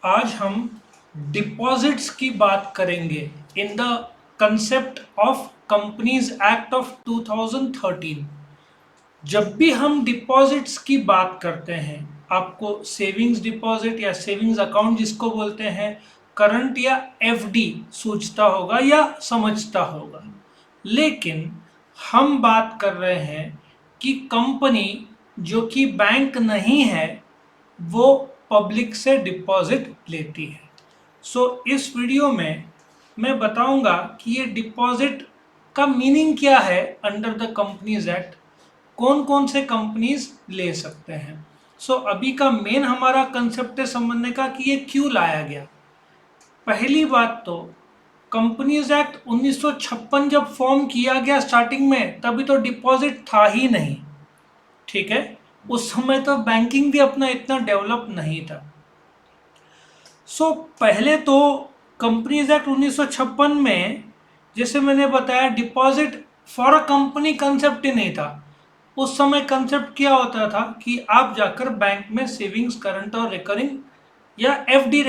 आज हम डिपॉजिट्स की बात करेंगे in the concept of companies act of 2013। जब भी हम डिपॉजिट्स की बात करते हैं, आपको सेविंग्स डिपॉजिट या सेविंग्स अकाउंट जिसको बोलते हैं, करंट या एफडी सोचता होगा या समझता होगा। लेकिन हम बात कर रहे हैं कि कंपनी जो कि बैंक नहीं है वो पब्लिक से डिपॉजिट लेती है। इस वीडियो में मैं बताऊंगा कि ये डिपॉजिट का मीनिंग क्या है अंडर द कंपनीज एक्ट, कौन कौन से कंपनीज ले सकते हैं। अभी का मेन हमारा कंसेप्ट है समझने का कि ये क्यों लाया गया। पहली बात तो कंपनीज एक्ट 1956 जब फॉर्म किया गया स्टार्टिंग में, तभी तो डिपॉजिट था ही नहीं। ठीक है, उस समय तो बैंकिंग भी अपना इतना डेवलप नहीं था। पहले तो कंपनीज एक्ट 1956 में, जैसे मैंने बताया, deposit for a company concept ही नहीं था। उस समय कंसेप्ट क्या होता था कि आप जाकर बैंक में सेविंग्स, करंट और रिकरिंग या एफडी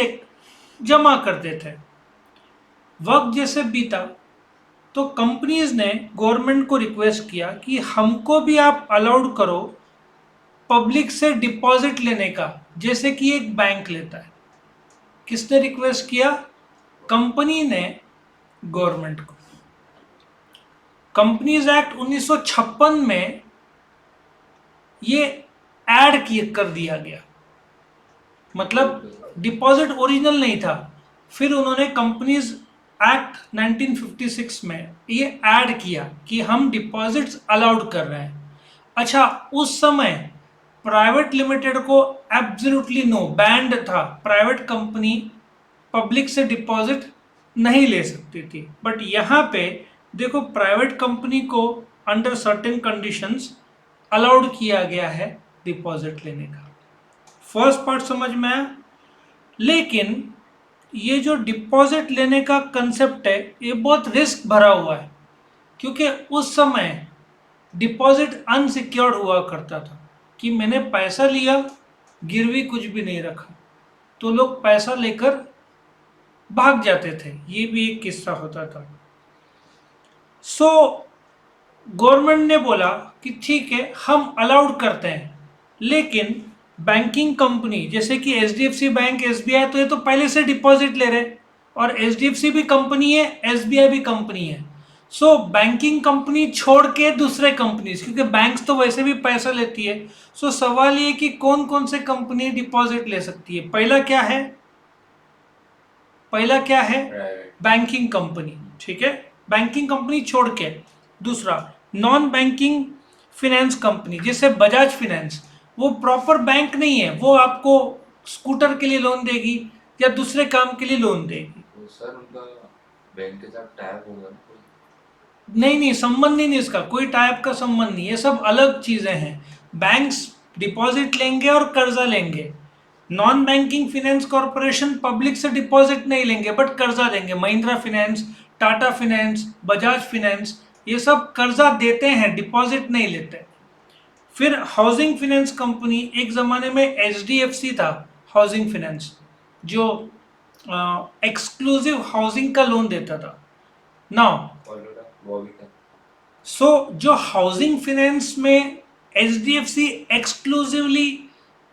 जमा करते थे। वक्त जैसे बीता तो कंपनीज ने गवर्नमेंट को रिक्वेस्ट किया कि हमको भी आप अलाउड करो पब्लिक से डिपॉजिट लेने का, जैसे कि एक बैंक लेता है। किसने रिक्वेस्ट किया? कंपनी ने गवर्नमेंट को। कंपनीज एक्ट 1956 में ये ऐड कर दिया गया, मतलब डिपॉजिट ओरिजिनल नहीं था। फिर उन्होंने कंपनीज एक्ट 1956 में ये ऐड किया कि हम डिपॉजिट्स अलाउड कर रहे हैं। अच्छा, उस समय प्राइवेट लिमिटेड को एब्सोल्युटली नो बैंड था, प्राइवेट कंपनी पब्लिक से डिपॉजिट नहीं ले सकती थी। बट यहाँ पे देखो, प्राइवेट कंपनी को अंडर सर्टेन कंडीशंस अलाउड किया गया है डिपॉजिट लेने का। फर्स्ट पार्ट समझ में आया। लेकिन ये जो डिपॉजिट लेने का कंसेप्ट है, ये बहुत रिस्क भरा हुआ है, क्योंकि उस समय डिपॉजिट अनसिक्योर्ड हुआ करता था कि मैंने पैसा लिया, गिरवी कुछ भी नहीं रखा, तो लोग पैसा लेकर भाग जाते थे। ये भी एक किस्सा होता था। गवर्नमेंट ने बोला कि ठीक है, हम अलाउड करते हैं, लेकिन बैंकिंग कंपनी जैसे कि एचडीएफसी बैंक, एसबीआई, तो ये तो पहले से डिपॉजिट ले रहे, और एचडीएफसी भी कंपनी है, एसबीआई भी कंपनी है। बैंकिंग कंपनी छोड़ के दूसरे कंपनी, क्योंकि बैंक्स तो वैसे भी पैसा लेती है। सवाल ये कि कौन कौन से कंपनी डिपॉजिट ले सकती है। पहला क्या है? Banking company. ठीक है, बैंकिंग कंपनी छोड़ के दूसरा नॉन बैंकिंग फिनेंस कंपनी, जैसे बजाज फिनेंस। वो प्रॉपर बैंक नहीं है, वो आपको स्कूटर के लिए लोन देगी या दूसरे काम के लिए लोन देगी। तो सर उनका बैंक के साथ टाइप होगा ना कोई? नहीं, संबंध ही नहीं, इसका कोई टाइप का संबंध नहीं, ये सब अलग चीजें हैं। बैंक्स डिपॉजिट लेंगे और कर्जा लेंगे। Non banking finance corporation public से डिपॉजिट नहीं लेंगे बट कर्जा देंगे। Mahindra finance, Tata finance, Bajaj finance, ये सब कर्जा देते हैं, डिपॉजिट नहीं लेते। फिर हाउसिंग फाइनेंस कंपनी, एक जमाने में एचडीएफसी था हाउसिंग फाइनेंस, जो एक्सक्लूसिव हाउसिंग का लोन देता था। नाउ जो हाउसिंग फाइनेंस में एचडीएफसी एक्सक्लूसिवली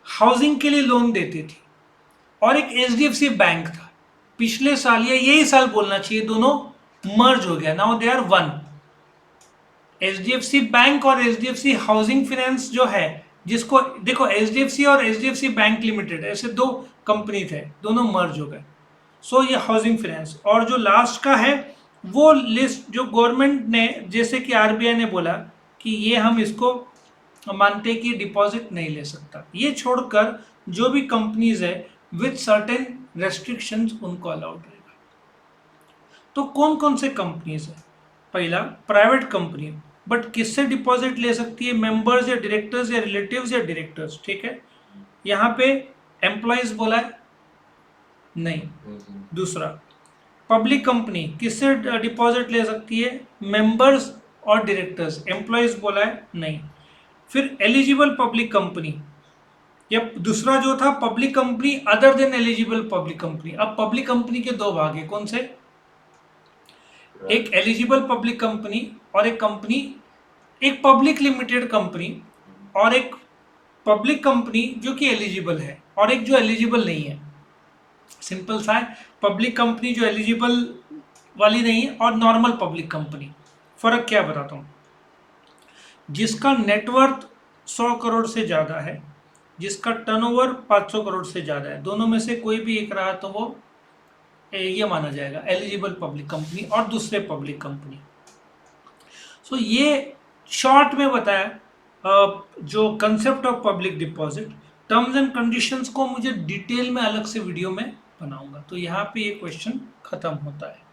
हाउसिंग के लिए लोन देती थी, और एक एचडीएफसी बैंक था। पिछले साल या यही साल बोलना चाहिए, दोनों मर्ज हो गया, now they are one. HDFC bank और एचडीएफसी हाउसिंग फाइनेंस जो है, जिसको देखो एचडीएफसी और एचडीएफसी बैंक लिमिटेड, ऐसे दो कंपनी थे, दोनों मर्ज हो गए। ये हाउसिंग फाइनेंस। और जो लास्ट का है वो लिस्ट जो गवर्नमेंट ने, जैसे कि आरबीआई ने बोला कि ये हम इसको मानते कि डिपॉजिट नहीं ले सकता, ये छोड़कर जो भी कंपनीज है विथ सर्टेन रेस्ट्रिक्शंस उनको अलाउड रहेगा। तो कौन कौन से कंपनीज है? पहला, प्राइवेट कंपनी, बट किससे डिपॉजिट ले सकती है? मेंबर्स या डायरेक्टर्स या रिलेटिव्स या डायरेक्टर्स। ठीक है, यहाँ पे एम्प्लॉयज बोला है नहीं। दूसरा, पब्लिक कंपनी किससे डिपॉजिट ले सकती है? मेंबर्स और डायरेक्टर्स। एम्प्लॉयज बोला है नहीं। फिर एलिजिबल पब्लिक कंपनी, या दूसरा जो था public company other than eligible public company. अब पब्लिक कंपनी के दो भाग है, कौन से? एक एलिजिबल पब्लिक कंपनी और एक कंपनी, एक पब्लिक लिमिटेड कंपनी और एक पब्लिक कंपनी जो कि एलिजिबल है और एक जो एलिजिबल नहीं है। सिंपल सा है, पब्लिक कंपनी जो एलिजिबल वाली नहीं है और नॉर्मल पब्लिक कंपनी। फर्क क्या बताता हूँ, जिसका नेटवर्थ 100 करोड़ से ज़्यादा है, जिसका टर्नओवर 500 करोड़ से ज़्यादा है, दोनों में से कोई भी एक रहा तो वो ये माना जाएगा एलिजिबल पब्लिक कंपनी और दूसरे पब्लिक कंपनी। सो ये शॉर्ट में बताया जो concept of public deposit. Terms and conditions को मुझे डिटेल में अलग से वीडियो में बनाऊंगा। तो यहाँ पे ये क्वेश्चन खत्म होता है।